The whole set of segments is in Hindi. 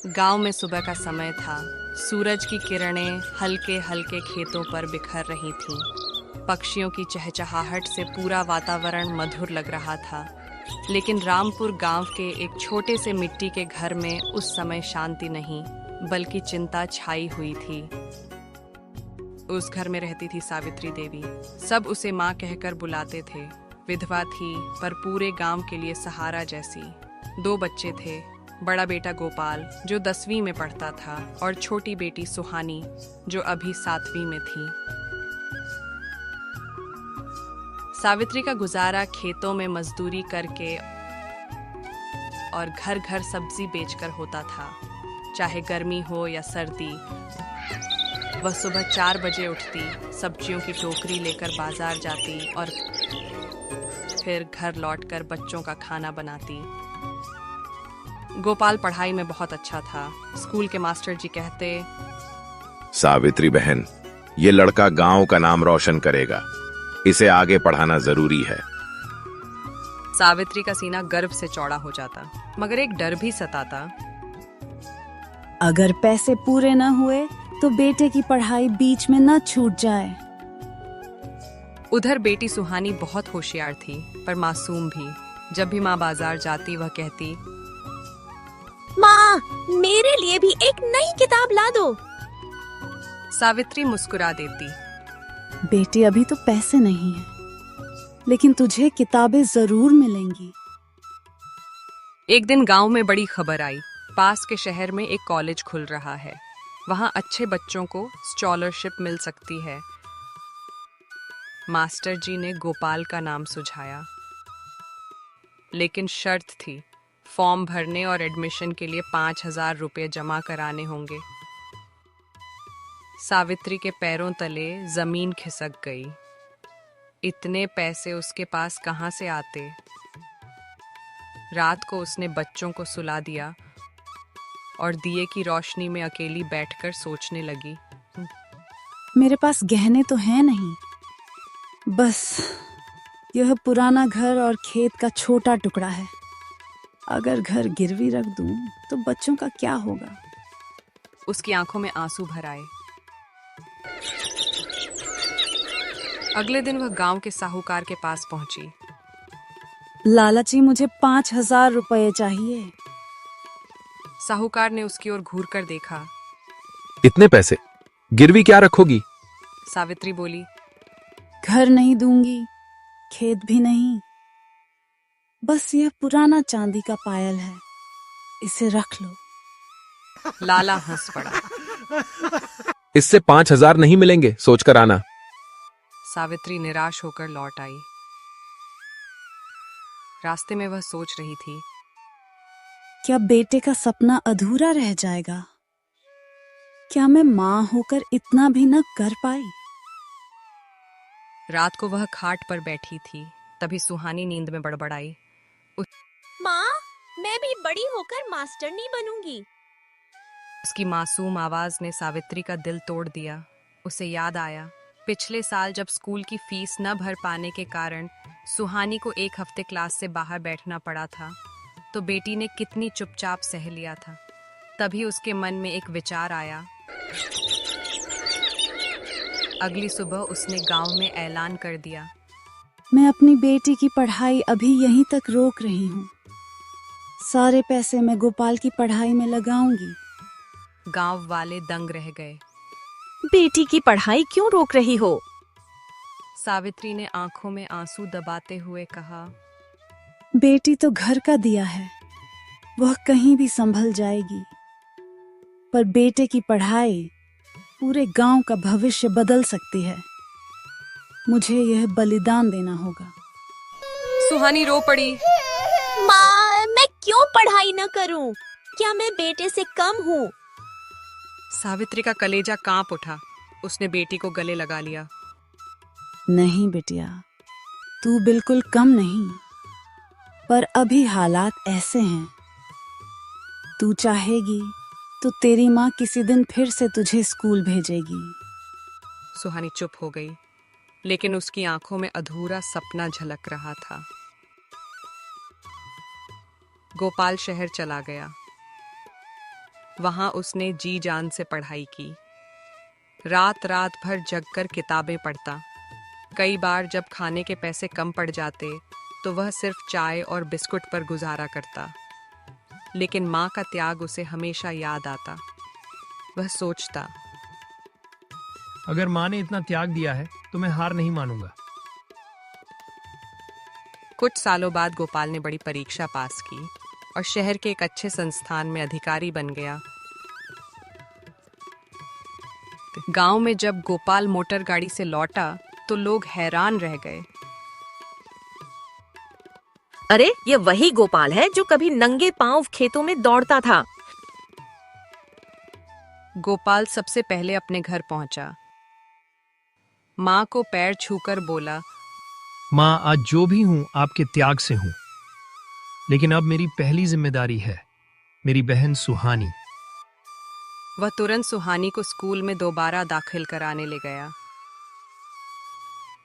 गांव में सुबह का समय था। सूरज की किरणें हल्के हल्के खेतों पर बिखर रही थीं। पक्षियों की चहचहाहट से पूरा वातावरण मधुर लग रहा था। लेकिन रामपुर गांव के एक छोटे से मिट्टी के घर में उस समय शांति नहीं, बल्कि चिंता छाई हुई थी। उस घर में रहती थी सावित्री देवी। सब उसे माँ कहकर बुलाते थे। विधवा थी, पर पूरे गांव के लिए सहारा जैसी। 2 बच्चे थे, बड़ा बेटा गोपाल जो 10वीं में पढ़ता था और छोटी बेटी सुहानी जो अभी 7वीं में थी। सावित्री का गुजारा खेतों में मजदूरी करके और घर घर सब्जी बेचकर होता था। चाहे गर्मी हो या सर्दी, वह सुबह 4 बजे उठती, सब्जियों की टोकरी लेकर बाजार जाती और फिर घर लौटकर बच्चों का खाना बनाती। गोपाल पढ़ाई में बहुत अच्छा था। स्कूल के मास्टर जी कहते, सावित्री बहन, ये लड़का गांव का नाम रोशन करेगा, इसे आगे पढ़ाना जरूरी है। सावित्री का सीना गर्व से चौड़ा हो जाता, मगर एक डर भी सताता। अगर पैसे पूरे न हुए तो बेटे की पढ़ाई बीच में न छूट जाए। उधर बेटी सुहानी बहुत होशियार थी, पर मासूम भी। जब भी माँ बाजार जाती, वह कहती, माँ, मेरे लिए भी एक नई किताब ला दो। सावित्री मुस्कुरा देती, बेटी, अभी तो पैसे नहीं है, लेकिन तुझे किताबें जरूर मिलेंगी। एक दिन गांव में बड़ी खबर आई। पास के शहर में एक कॉलेज खुल रहा है। वहां अच्छे बच्चों को स्कॉलरशिप मिल सकती है। मास्टर जी ने गोपाल का नाम सुझाया, लेकिन शर्त थी, फॉर्म भरने और एडमिशन के लिए 5,000 रुपये जमा कराने होंगे। सावित्री के पैरों तले जमीन खिसक गई। इतने पैसे उसके पास कहाँ से आते? रात को उसने बच्चों को सुला दिया और दिए की रोशनी में अकेली बैठकर सोचने लगी। मेरे पास गहने तो हैं नहीं, बस यह पुराना घर और खेत का छोटा टुकड़ा है। अगर घर गिरवी रख दूं तो बच्चों का क्या होगा? उसकी आंखों में आंसू भर आए। अगले दिन वह गांव के साहूकार के पास पहुंची। लाला जी, मुझे 5,000 रुपये चाहिए। साहूकार ने उसकी ओर घूर कर देखा। इतने पैसे गिरवी क्या रखोगी? सावित्री बोली, घर नहीं दूंगी, खेत भी नहीं, बस यह पुराना चांदी का पायल है, इसे रख लो। लाला हंस पड़ा। इससे 5,000 नहीं मिलेंगे, सोचकर आना। सावित्री निराश होकर लौट आई। रास्ते में वह सोच रही थी, क्या बेटे का सपना अधूरा रह जाएगा? क्या मैं माँ होकर इतना भी न कर पाई? रात को वह खाट पर बैठी थी, तभी सुहानी नींद में बड़बड़ाई, माँ, मैं भी बड़ी होकर मास्टरनी बनूंगी। उसकी मासूम आवाज ने सावित्री का दिल तोड़ दिया। उसे याद आया, पिछले साल जब स्कूल की फीस न भर पाने के कारण सुहानी को 1 हफ्ते क्लास से बाहर बैठना पड़ा था, तो बेटी ने कितनी चुपचाप सह लिया था। तभी उसके मन में एक विचार आया। अगली सुबह उसने गांव में ऐलान कर दिया, मैं अपनी बेटी की पढ़ाई अभी यहीं तक रोक रही हूँ। सारे पैसे मैं गोपाल की पढ़ाई में लगाऊंगी। गांव वाले दंग रह गए। बेटी की पढ़ाई क्यों रोक रही हो? सावित्री ने आंखों में आंसू दबाते हुए कहा, बेटी तो घर का दिया है, वह कहीं भी संभल जाएगी, पर बेटे की पढ़ाई पूरे गांव का भविष्य बदल सकती है। मुझे यह बलिदान देना होगा। सुहानी रो पड़ी। माँ, मैं क्यों पढ़ाई न करूं? क्या मैं बेटे से कम हूँ? सावित्री का कलेजा कांप उठा। उसने बेटी को गले लगा लिया। नहीं बिटिया, तू बिल्कुल कम नहीं, पर अभी हालात ऐसे हैं। तू चाहेगी तो तेरी माँ किसी दिन फिर से तुझे स्कूल भेजेगी। सुहानी चुप हो गई, लेकिन उसकी आंखों में अधूरा सपना झलक रहा था। गोपाल शहर चला गया। वहां उसने जी जान से पढ़ाई की। रात रात भर जगकर किताबें पढ़ता। कई बार जब खाने के पैसे कम पड़ जाते तो वह सिर्फ चाय और बिस्कुट पर गुजारा करता। लेकिन माँ का त्याग उसे हमेशा याद आता। वह सोचता, अगर माँ ने इतना त्याग दिया है तो मैं हार नहीं मानूंगा। कुछ सालों बाद गोपाल ने बड़ी परीक्षा पास की और शहर के एक अच्छे संस्थान में अधिकारी बन गया। गांव में जब गोपाल मोटर गाड़ी से लौटा तो लोग हैरान रह गए। अरे ये वही गोपाल है जो कभी नंगे पांव खेतों में दौड़ता था। गोपाल सबसे पहले अपने घर पहुंचा। माँ को पैर छूकर बोला, माँ, आज जो भी हूँ आपके त्याग से हूँ, लेकिन अब मेरी पहली जिम्मेदारी है मेरी बहन सुहानी। वह तुरंत सुहानी को स्कूल में दोबारा दाखिल कराने ले गया।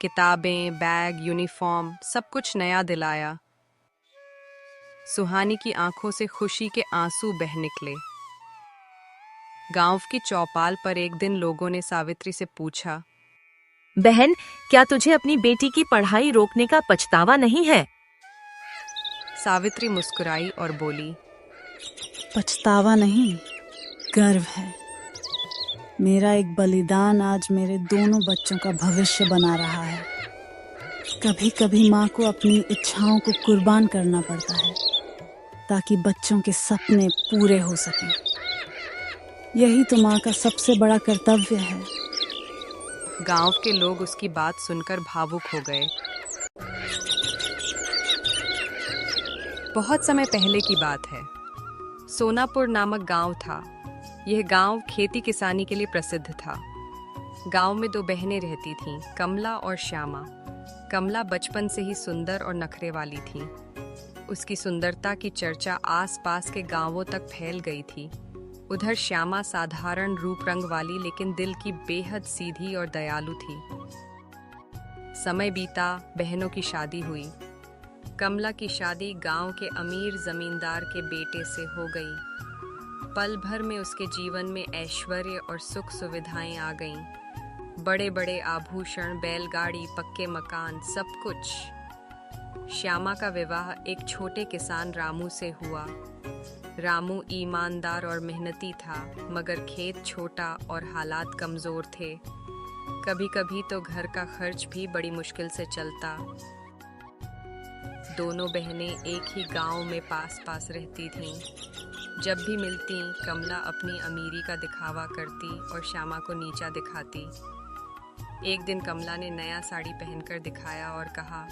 किताबें, बैग, यूनिफॉर्म सब कुछ नया दिलाया। सुहानी की आंखों से खुशी के आंसू बह निकले। गांव की चौपाल पर एक दिन लोगों ने सावित्री से पूछा, बहन, क्या तुझे अपनी बेटी की पढ़ाई रोकने का पछतावा नहीं है? सावित्री मुस्कुराई और बोली, पछतावा नहीं, गर्व है। मेरा एक बलिदान आज मेरे दोनों बच्चों का भविष्य बना रहा है। कभी कभी माँ को अपनी इच्छाओं को कुर्बान करना पड़ता है ताकि बच्चों के सपने पूरे हो सकें। यही तो माँ का सबसे बड़ा कर्तव्य है। गांव के लोग उसकी बात सुनकर भावुक हो गए। बहुत समय पहले की बात है। सोनापुर नामक गांव था। यह गांव खेती किसानी के लिए प्रसिद्ध था। गांव में दो बहनें रहती थीं, कमला और श्यामा। कमला बचपन से ही सुंदर और नखरे वाली थी। उसकी सुंदरता की चर्चा आसपास के गांवों तक फैल गई थी। उधर श्यामा साधारण रूप रंग वाली लेकिन दिल की बेहद सीधी और दयालु थी। समय बीता, बहनों की शादी हुई। कमला की शादी गांव के अमीर जमींदार के बेटे से हो गई। पल भर में उसके जीवन में ऐश्वर्य और सुख सुविधाएं आ गईं। बड़े बड़े आभूषण, बैलगाड़ी, पक्के मकान, सब कुछ। श्यामा का विवाह एक छोटे किसान रामू से हुआ। रामू ईमानदार और मेहनती था, मगर खेत छोटा और हालात कमजोर थे। कभी कभी तो घर का खर्च भी बड़ी मुश्किल से चलता। दोनों बहनें एक ही गांव में पास पास रहती थीं। जब भी मिलती, कमला अपनी अमीरी का दिखावा करती और श्यामा को नीचा दिखाती। एक दिन कमला ने नया साड़ी पहनकर दिखाया और कहा,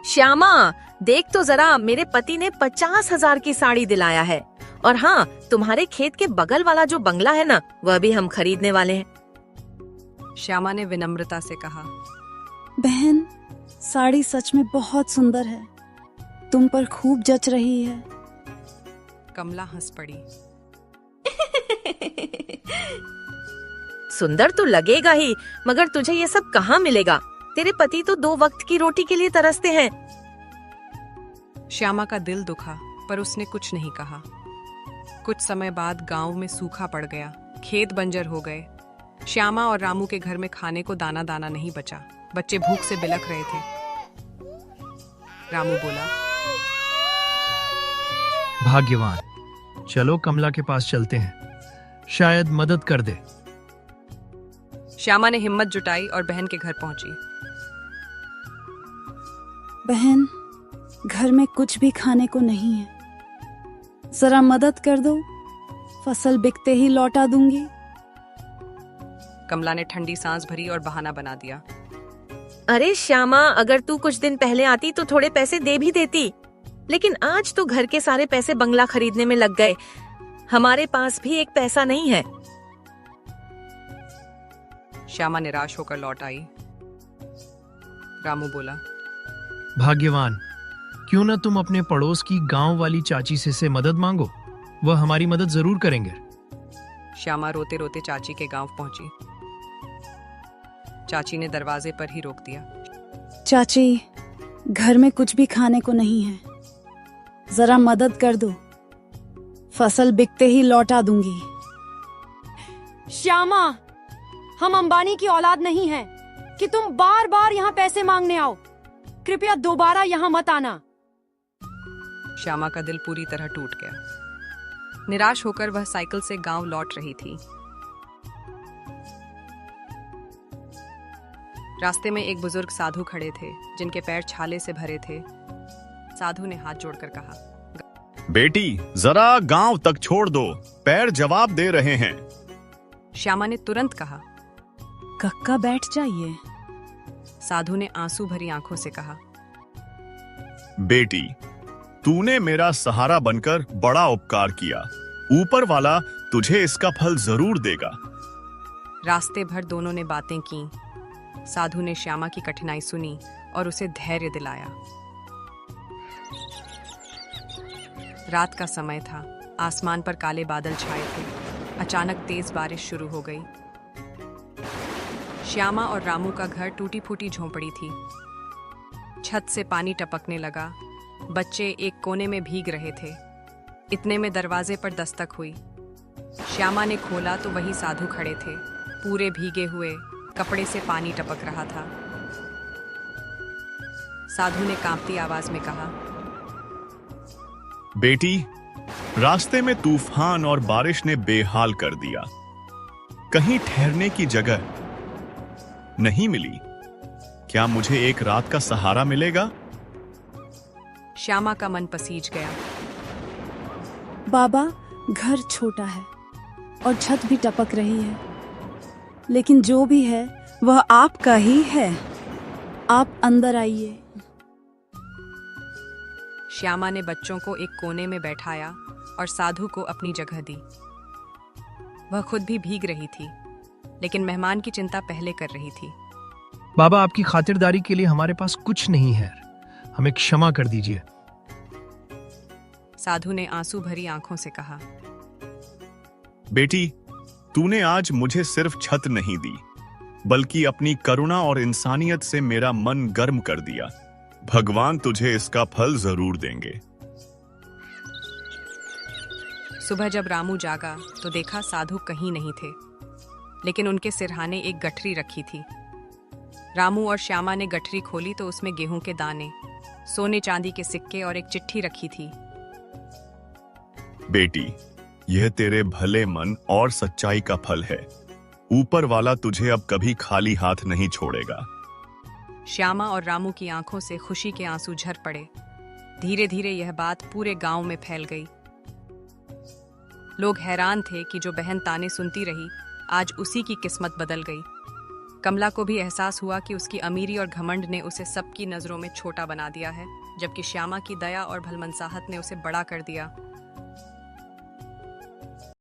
श्यामा, देख तो जरा, मेरे पति ने 50,000 की साड़ी दिलाया है। और हाँ, तुम्हारे खेत के बगल वाला जो बंगला है ना, वह भी हम खरीदने वाले हैं। श्यामा ने विनम्रता से कहा, बहन, साड़ी सच में बहुत सुंदर है। तुम पर खूब जच रही है। कमला हंस पड़ी। सुंदर तो लगेगा ही, मगर तुझे ये सब कहाँ मिलेगा? तेरे पति तो 2 वक्त की रोटी के लिए तरसते हैं। श्यामा का दिल दुखा, पर उसने कुछ नहीं कहा। कुछ समय बाद गांव में सूखा पड़ गया। खेत बंजर हो गए। श्यामा और रामू के घर में खाने को दाना दाना नहीं बचा। बच्चे भूख से बिलख रहे थे। रामू बोला, भाग्यवान, चलो कमला के पास चलते हैं, शायद मदद कर दे। श्यामा ने हिम्मत जुटाई और बहन के घर पहुंची। बहन, घर में कुछ भी खाने को नहीं है। जरा मदद कर दो, फसल बिकते ही लौटा दूंगी। कमला ने ठंडी सांस भरी और बहाना बना दिया। अरे श्यामा, अगर तू कुछ दिन पहले आती तो थोड़े पैसे दे भी देती, लेकिन आज तो घर के सारे पैसे बंगला खरीदने में लग गए। हमारे पास भी एक पैसा नहीं है। श्यामा निराश होकर लौट आई। रामू बोला, भाग्यवान, क्यों न तुम अपने पड़ोस की गांव वाली चाची से मदद मांगो, वह हमारी मदद जरूर करेंगे। श्यामा रोते रोते चाची के गांव पहुंची। चाची ने दरवाजे पर ही रोक दिया। चाची, घर में कुछ भी खाने को नहीं है। जरा मदद कर दो, फसल बिकते ही लौटा दूंगी। श्यामा, हम अंबानी की औलाद नहीं हैं कि तुम बार बार यहाँ पैसे मांगने आओ। कृपया दोबारा यहाँ मत आना। श्यामा का दिल पूरी तरह टूट गया। निराश होकर वह साइकिल से गांव लौट रही थी। रास्ते में एक बुजुर्ग साधु खड़े थे, जिनके पैर छाले से भरे थे। साधु ने हाथ जोड़कर कहा, बेटी, जरा गांव तक छोड़ दो, पैर जवाब दे रहे हैं। श्यामा ने तुरंत कहा। कक्का बैठ जाइए। साधु ने आंसू भरी आंखों से कहा, बेटी, तूने मेरा सहारा बनकर बड़ा उपकार किया। ऊपर वाला तुझे इसका फल जरूर देगा। रास्ते भर दोनों ने बातें की। साधु ने श्यामा की कठिनाई सुनी और उसे धैर्य दिलाया। रात का समय था। आसमान पर काले बादल छाए थे। अचानक तेज बारिश शुरू हो गई। श्यामा और रामू का घर टूटी फूटी झोंपड़ी थी। छत से पानी टपकने लगा। बच्चे एक कोने में भीग रहे थे। इतने में दरवाजे पर दस्तक हुई। श्यामा ने खोला तो वही साधु खड़े थे। पूरे भीगे हुए, कपड़े से पानी टपक रहा था। साधु ने कांपती आवाज में कहा, बेटी, रास्ते में तूफान और बारिश ने बेहाल कर दिया। कहीं ठहरने की जगह नहीं मिली। क्या मुझे एक रात का सहारा मिलेगा? श्यामा का मन पसीज गया। बाबा, घर छोटा है और छत भी टपक रही है, लेकिन जो भी है वह आपका ही है। आप अंदर आइए। श्यामा ने बच्चों को एक कोने में बैठाया और साधु को अपनी जगह दी। वह खुद भी भीग रही थी, लेकिन मेहमान की चिंता पहले कर रही थी। बाबा, आपकी खातिरदारी के लिए हमारे पास कुछ नहीं है, हमें क्षमा कर दीजिए। साधु ने आंसू भरी आंखों से कहा, बेटी, तूने आज मुझे सिर्फ छत नहीं दी, बल्कि अपनी करुणा और इंसानियत से मेरा मन गर्म कर दिया। भगवान तुझे इसका फल जरूर देंगे। सुबह जब रामू जागा तो देखा साधु कहीं नहीं थे, लेकिन उनके सिरहाने एक गठरी रखी थी। रामू और श्यामा ने गठरी खोली तो उसमें गेहूं के दाने, सोने चांदी के सिक्के और एक चिट्ठी रखी थी। बेटी, यह तेरे भले मन और सच्चाई का फल है। ऊपर वाला तुझे अब कभी खाली हाथ नहीं छोड़ेगा। श्यामा और रामू की आंखों से खुशी के आंसू झर पड़े। धीरे धीरे यह बात पूरे गांव में फैल गई। लोग हैरान थे कि जो बहन ताने सुनती रही, आज उसी की किस्मत बदल गई। कमला को भी एहसास हुआ कि उसकी अमीरी और घमंड ने उसे सबकी नजरों में छोटा बना दिया है, जबकि श्यामा की दया और भलमनसाहत ने उसे बड़ा कर दिया।